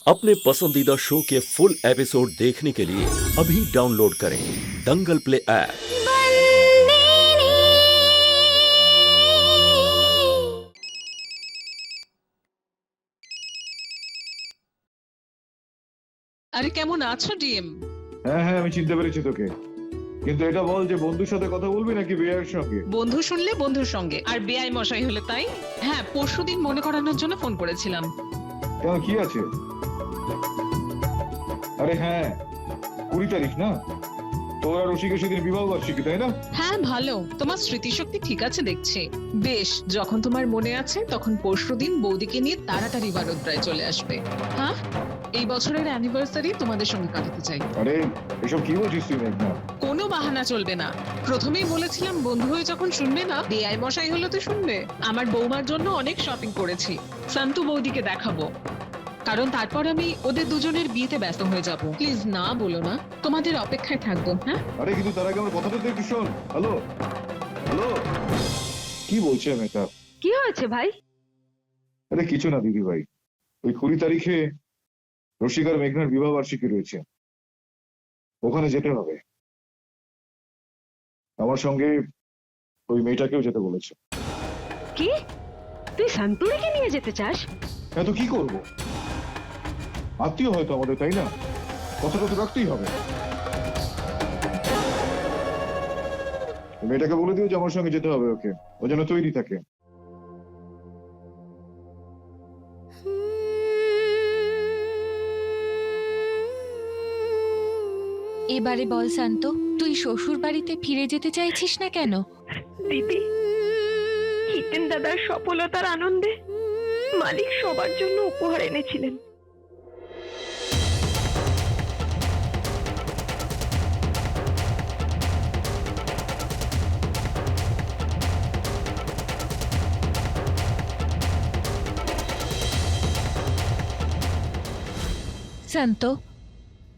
अपने पसंदीदा शो के फुल एपिसोड देखने के लिए अभी डाउनलोड करें दंगल प्ले ऐप। আরে কেমন আছো ডিএম? হ্যাঁ হ্যাঁ আমি চিনতে পেরেছি তোকে, কিন্তু এটা বল যে বন্ধুর সাথে কথা বলবি নাকি বিয়ের সঙ্গে? বন্ধু শুনলে বন্ধুর সঙ্গে, আর বেআই মশাই হলে তাই। হ্যাঁ, পরশুদিন মনে করানোর জন্য ফোন করেছিলাম। কেন, কি আছে? আরে হ্যাঁ, 20 তারিখ না? তোর আর রসিকের সেদিন বিবাহ বার্ষিকী, তাই না? হ্যাঁ ভালো, তোমার স্মৃতিশক্তি ঠিক আছে দেখছি। বেশ, যখন তোমার মনে আছে তখন পরশুদিন বৌদিকে নিয়ে তাড়াতাড়ি বারোদ্রায় চলে আসবে। হ্যাঁ, এই বছরের অ্যানিভার্সারি তোমাদের সঙ্গে কাটাতে চাই। আরে এসব কি বলছিস তুই মেঘনা? কোনো বাহানা চলবে না। প্রথমেই বলেছিলাম বন্ধু হয়ে যখন শুনবে না, বেআই মশাই হলে তো শুনবে। আমার বৌমার জন্য অনেক শপিং করেছি, শান্তু বৌদিকে দেখাবো, কারণ তারপর আমি ওদের দুজনের বিয়েতে ব্যস্ত হয়ে যাব। প্লিজ না বলো না, তোমাদের অপেক্ষায় থাকবো। হ্যাঁ আরে কিন্তু তার আগে আমার কথাটা তো একটু শোন। হ্যালো হ্যালো, কি বলছে মেয়েটা? কি হয়েছে ভাই? আরে কিছু না দিদি ভাই, ওই 20 তারিখে রসিক আর মেঘনার বিবাহ বার্ষিকী রয়েছে, ওখানে যেতে হবে। আমার সঙ্গে ওই মেয়েটাকেও যেতে বলেছে। কি, তুই শান্তুরিকে নিয়ে যেতে চাস? হ্যাঁ তো কি করবো, আত্মীয় হয়তো আমাদের, তাই না? কথাটা তো রাখতেই হবে। মেয়েটাকে বলে দিও যে আমার সঙ্গে যেতে হবে ওকে, ও যেন তৈরি থাকে। এবারে বল শান্ত, তুই শ্বশুর বাড়িতে ফিরে যেতে চাইছিস না কেন? দিদি, হিতেন দাদার সফলতার আনন্দে মালিক সবার জন্য উপহার এনেছিলেন। শান্ত,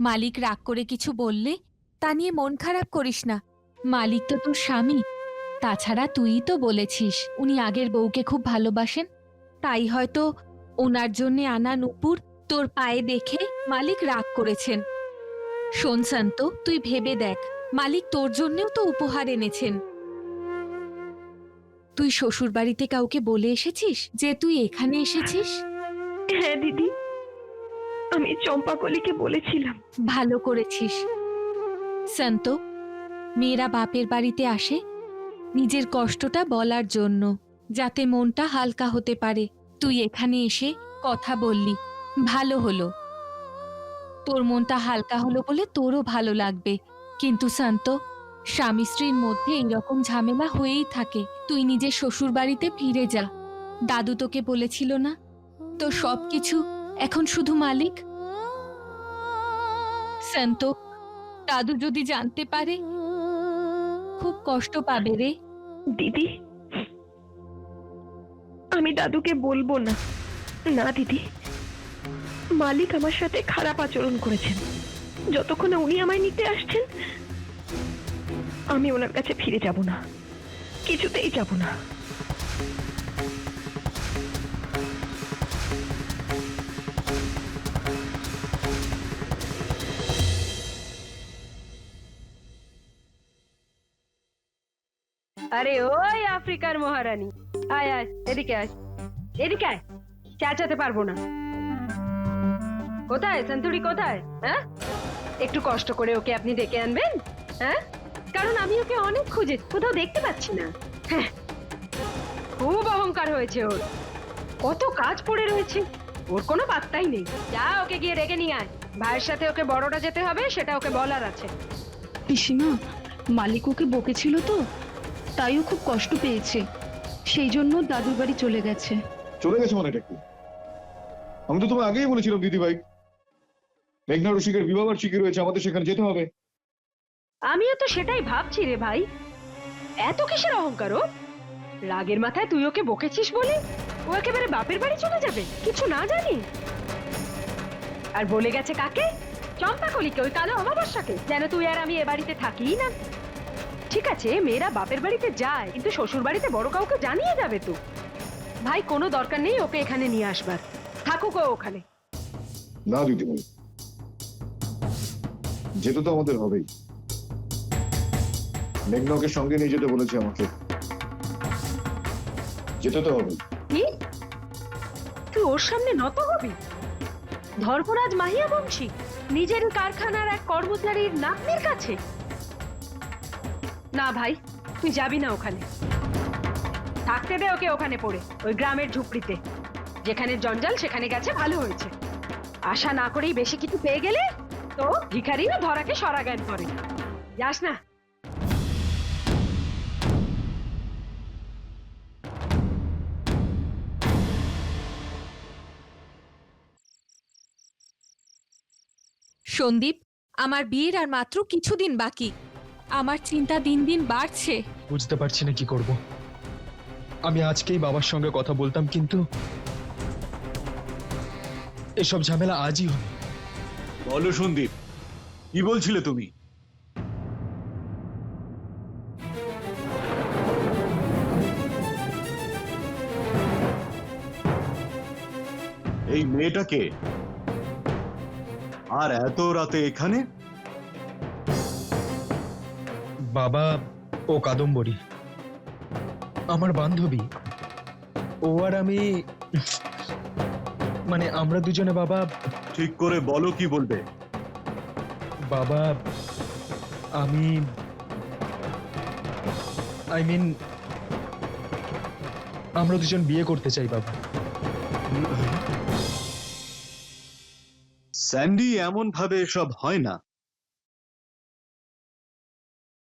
মালিক রাগ করে কিছু বললে তা নিয়ে মন খারাপ করিস না। মালিক তো তোর স্বামী, তাছাড়া তুই তো বলেছিস উনি আগের বউকে খুব ভালোবাসেন, তাই হয়তো ওনার জন্যে আনা নূপুর তোর পায়ে দেখে মালিক রাগ করেছেন। শোন শান্ত, তুই ভেবে দেখ, মালিক তোর জন্যেও তো উপহার এনেছেন। তুই শ্বশুর বাড়িতে কাউকে বলে এসেছিস যে তুই এখানে এসেছিস? হ্যাঁ দিদি, আমি চম্পাকলিকে বলেছিলাম। ভালো করেছিস শান্ত। মেয়েরা বাপের বাড়িতে আসে নিজের কষ্টটা বলার জন্য, যাতে মনটা হালকা হতে পারে। তুই এখানে এসে কথা বললি, ভালো হলো। তোর মনটা হালকা হলো বলে তোরও ভালো লাগবে। কিন্তু শান্ত, স্বামী স্ত্রীর মধ্যে এইরকম ঝামেলা হয়েই থাকে। তুই নিজের শ্বশুর বাড়িতে ফিরে যা। দাদু তোকে বলেছিল না তো সবকিছু এখন শুধু মালিক? শান্ত, দাদু যদি জানতে পারে খুব কষ্ট পাবে রে। দিদি, আমি দাদুকে বলবো না। না দিদি, মালিক আমার সাথে খারাপ আচরণ করেছেন। যতক্ষণ উনি আমায় নিতে আসছেন আমি ওনার কাছে ফিরে যাব না, কিছুতেই যাব না। আরে ওই আফ্রিকার মহারানী, আয় আয়, এদিকে আয়, এদিকে আয়। চেঁচাতে পারবো না। কোথায় শান্তুরি, কোথায়? হ্যাঁ, একটু কষ্ট করে ওকে আপনি ডেকে আনবেন। হ্যাঁ, কারণ আমি ওকে অনেক খুঁজে কোথাও দেখতে পাচ্ছি না। হ্যাঁ, খুব অহংকার হয়েছে ওর, কত কাজ পড়ে রয়েছে, ওর কোনো পাত্তাই নেই। যা, ওকে গিয়ে ডেকে নিয়ে আয়। ভাইয়ের সাথে ওকে বড়টা যেতে হবে, সেটা ওকে বলার আছে। পিসিমা, মালিক ওকে বকেছিল তো, তাই ও খুব কষ্ট পেয়েছে, সেই জন্য দাদুর বাড়ি চলে গেছে। চলে গেছে মানেটা কি? আমি তো তোমায় আগেই বলেছিলাম দিদি ভাই, মেঘনা রসিকের বিবাহ বার্ষিকী রয়েছে, আমাদের সেখানে যেতে হবে। আমিও তো সেটাই ভাবছি রে ভাই, এত কিসের অহংকার ও? রাগের মাথায় তুই ওকে বকেছিস বলে ও একেবারে বাপের বাড়ি চলে যাবে, কিছু না জানি। আর বলে গেছে কাকে? চম্পাকলিকে, ওই কালো অমাবস্যাকে, যেন তুই আর আমি এ বাড়িতে থাকিই না। ঠিক আছে, মেয়েরা বাপের বাড়িতে যায়, কিন্তু শ্বশুর বাড়িতে বড় কাউকে জানিয়ে যাবে তো? ভাই, কোনো দরকার নেই ওকে এখানে নিয়ে আসবার, থাকুক ও ওখানে। না দিদিভাই, যেতে তো আমাদের হবেই। মেঘনাকে সঙ্গে নিয়ে যেতে বলেছে আমাকে, যেতে তো হবে। কি তুই ওর সামনে নত হবি? ধর্মরাজ মাহিয়া বংশী নিজের কারখানার এক কর্মচারীর নাতনির কাছে? না ভাই, তুই যাবি না ওখানে। থাকতে দে ওকে ওখানে পড়ে, ওই গ্রামের ঝুপড়িতে। যেখানে জঞ্জাল সেখানে গেছে, ভালো হয়েছে। আশা না করেই বেশি কিছু পেয়ে গেলে তো ভিখারিও ধরাকে সরা জ্ঞান করে। যাস না। সন্দীপ, আমার বিয়ের আর মাত্র কিছুদিন বাকি। আমার চিন্তা দিন দিন বাড়ছে। বুঝতে পারছি না কি করব। আমি আজকেই বাবার সঙ্গে কথা বলতাম, কিন্তু এসব ঝামেলা আজই হবে। বলো সন্দীপ, কি বলছিলে তুমি? এই মেয়েটাকে আর এত রাতে এখানে? বাবা, ও কাদম্বরী আমার বান্ধবী। ও আর আমি, মানে আমরা দুজনে। বাবা, ঠিক করে বলো কি বলবে। বাবা আমি আমরা দুজন বিয়ে করতে চাই বাবা। স্যান্ডি, এমন ভাবে এসব হয় না।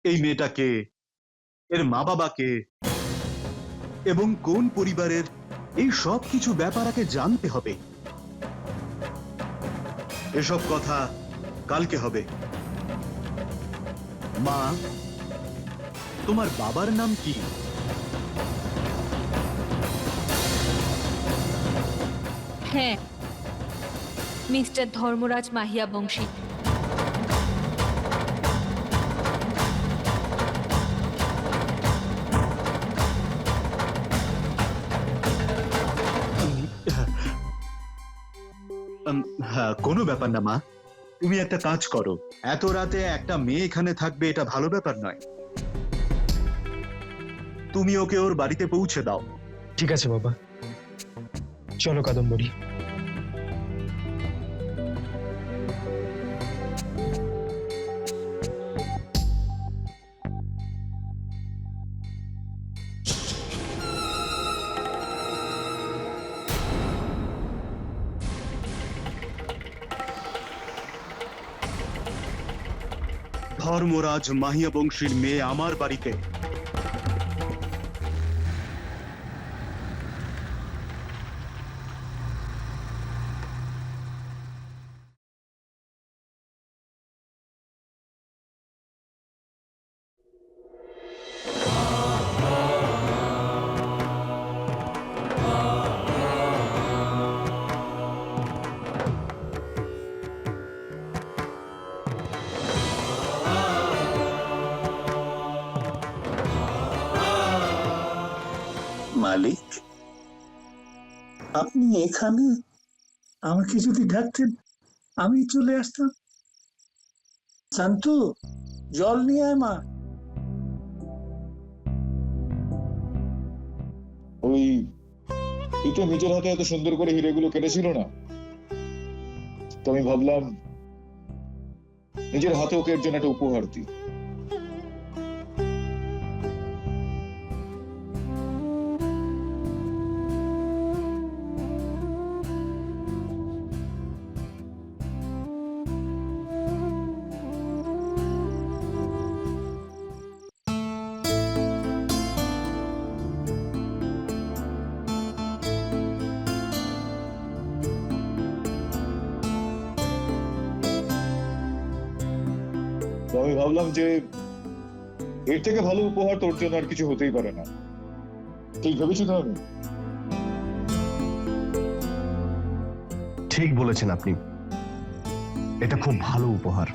এই মেয়েটাকে, এর মা বাবাকে এবং কোন পরিবারের, এই সব কিছু ব্যাপার আগে জানতে হবে। এসব কথা কালকে হবে। মা, তোমার বাবার নাম কি? হ্যাঁ, মিস্টার ধর্মরাজ মাহিয়া বংশী। হ্যাঁ, কোনো ব্যাপার না মা। তুমি একটা কাজ করো, এত রাতে একটা মেয়ে এখানে থাকবে এটা ভালো ব্যাপার নয়। তুমি ওকে ওর বাড়িতে পৌঁছে দাও। ঠিক আছে বাবা, চলো কাদম্বরী। ধর্মরাজ মাহিয়া বংশীর মেয়ে আমার বাড়িতে। মালিক, আপনি এখানে? আমাকে যদি ডাকতেন আমি চলে আসতাম। শান্তু, জল নিয়ে আয় মা। ওই তো নিজের হাতে এত সুন্দর করে হিরেগুলো কেটেছিল না, তো আমি ভাবলাম নিজের হাতে ওকে এর জন্য একটা উপহার দিই। তো আমি ভাবলাম যে এর থেকে ভালো উপহার তোর জন্য আর কিছু হতেই পারে না। ঠিক ভেবেছি তো আমি? ঠিক বলেছেন আপনি, এটা খুব ভালো উপহার।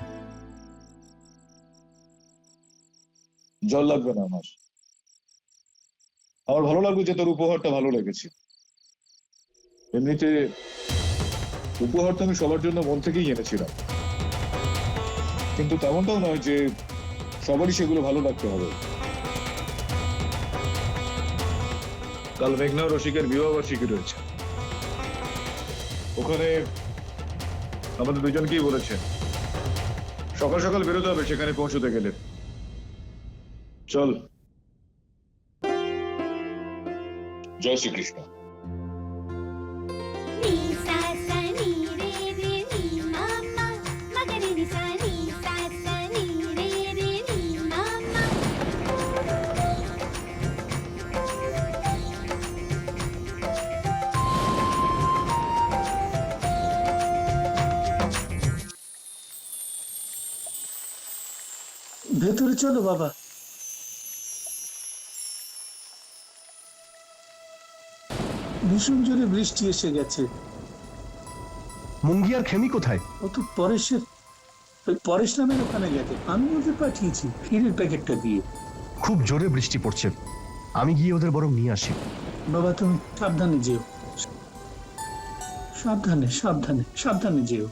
জল লাগবে না আমার। আমার ভালো লাগবে যে তোর উপহারটা ভালো লেগেছে। এমনিতে উপহার তো আমি সবার জন্য মন থেকেই এনেছিলাম, কিন্তু তেমনটাও নয় যে সবারই সেগুলো ভালো লাগতে হবে। কাল মেঘনা ও রসিকের বিবাহবার্ষিকী রয়েছে, ওখানে আমাদের দুজনকেই বলেছেন সকাল সকাল বেরোতে হবে সেখানে পৌঁছতে গেলে। চল। জয় শ্রীকৃষ্ণ। ভেতরে চলো বাবা। ভীষণ জোরে বৃষ্টি এসে গেছে। মুঙ্গি আর খেমি কোথায়? ও তো পরেশের, ওই পরেশ নামের ওখানে গেছে। আমি ওদের পাঠিয়েছি ক্ষীরের প্যাকেটটা দিয়ে। খুব জোরে বৃষ্টি পড়ছে, আমি গিয়ে ওদের বরং নিয়ে আসি। বাবা তুমি সাবধানে যেও, সাবধানে সাবধানে সাবধানে যেও।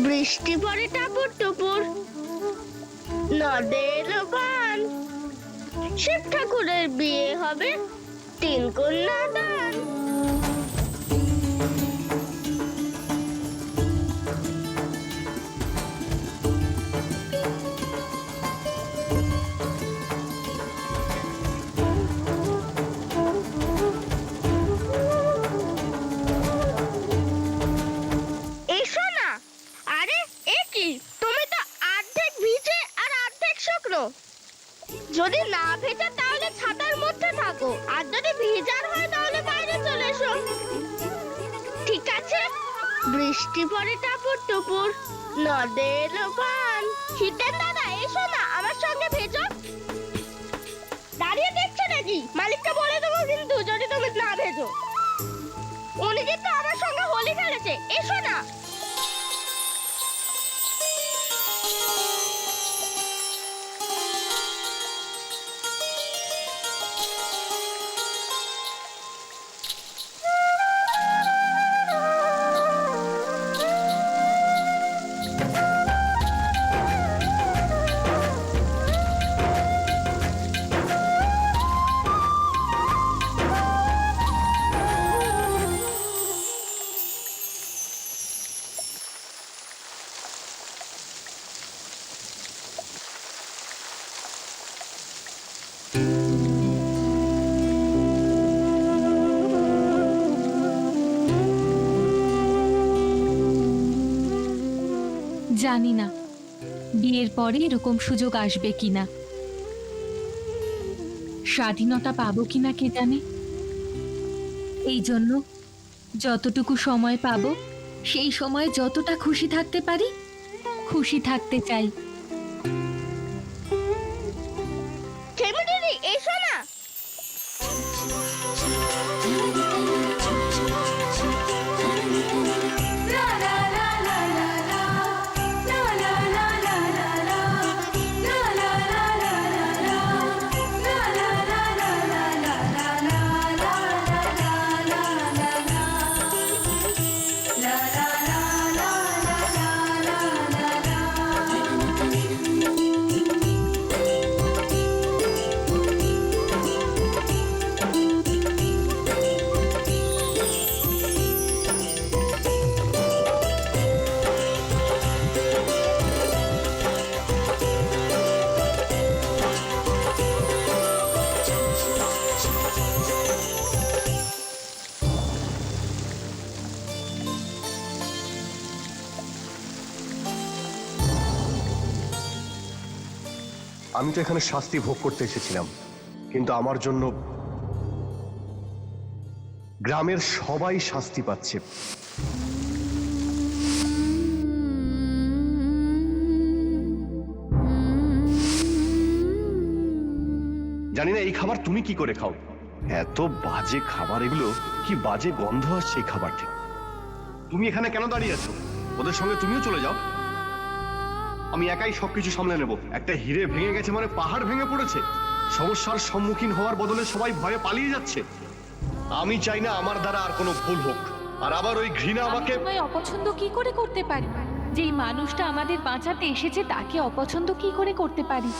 বৃষ্টি পড়ে টাপুর টুপুর, নদে এলো বান, শিব ঠাকুরের বিয়ে হবে, 3 কন্যা দান। এসো না। আরে এ কি, তুমি তো অর্ধেক ভিজে আর অর্ধেক শুকনো। যদি না ভেজা তাহলে ছাতার মধ্যে থাকো, আর যদি ভিজার হয় তাহলে বাইরে চলে এসো। ঠিক আছে? বৃষ্টি পড়ে টাপুর টুপুর, নদে এলো বান। শীতের দাদা এসো না, আমার সঙ্গে ভেজো। দাঁড়িয়ে দেখছো নাকি? মালিককে বলে দেবো কিন্তু যদি তুমি না ভেজো। উনি কিন্তু আমার সঙ্গে হোলি খেলেছে, এসো না। জানি না বিয়ের পরে এরকম সুযোগ আসবে কিনা, স্বাধীনতা পাবো কিনা কে জানে। এই জন্য যতটুকু সময় পাবো সেই সময় যতটা খুশি থাকতে পারি খুশি থাকতে চাই। দিদি এসো না। আমি তো এখানে শাস্তি ভোগ করতে এসেছিলাম, কিন্তু আমার জন্য গ্রামের সবাই শাস্তি পাচ্ছে। জানি না এই খাবার তুমি কি করে খাও, এত বাজে খাবার এগুলো, কি বাজে গন্ধ আসছে এই খাবার থেকে। তুমি এখানে কেন দাঁড়িয়ে আছো? ওদের সঙ্গে তুমিও চলে যাও, আমি একাই সবকিছু সামলে নেব। একটা হিরে ভেঙে গেছে মানে পাহাড় ভেঙে পড়েছে, সমস্যার সম্মুখীন হওয়ার বদলে সবাই ভয়ে পালিয়ে যাচ্ছে। আমি চাই না আমার দ্বারা আর কোনো ভুল হোক, আর আবার ওই ঘৃণা আমি আমাকে। তোমায় অপছন্দ কি করে করতে পারি? যেই মানুষটা আমাদের বাঁচাতে এসেছে তাকে অপছন্দ কি করে করতে পারি?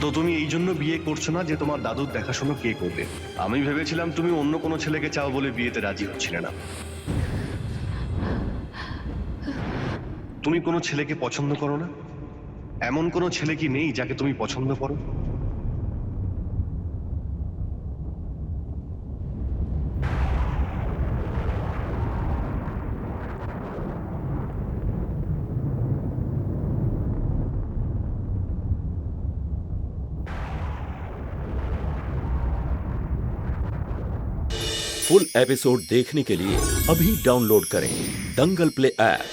তো তুমি এই জন্য বিয়ে করছো না যে তোমার দাদুর দেখাশোনা কে করবে? আমি ভেবেছিলাম তুমি অন্য কোনো ছেলেকে চাও বলে বিয়েতে রাজি হচ্ছিলে না। তুমি কোনো ছেলেকে পছন্দ করো না? এমন কোনো ছেলে কি নেই যাকে তুমি পছন্দ করো? फुल एपिसोड देखने के लिए अभी डाउनलोड करें दंगल प्ले ऐप।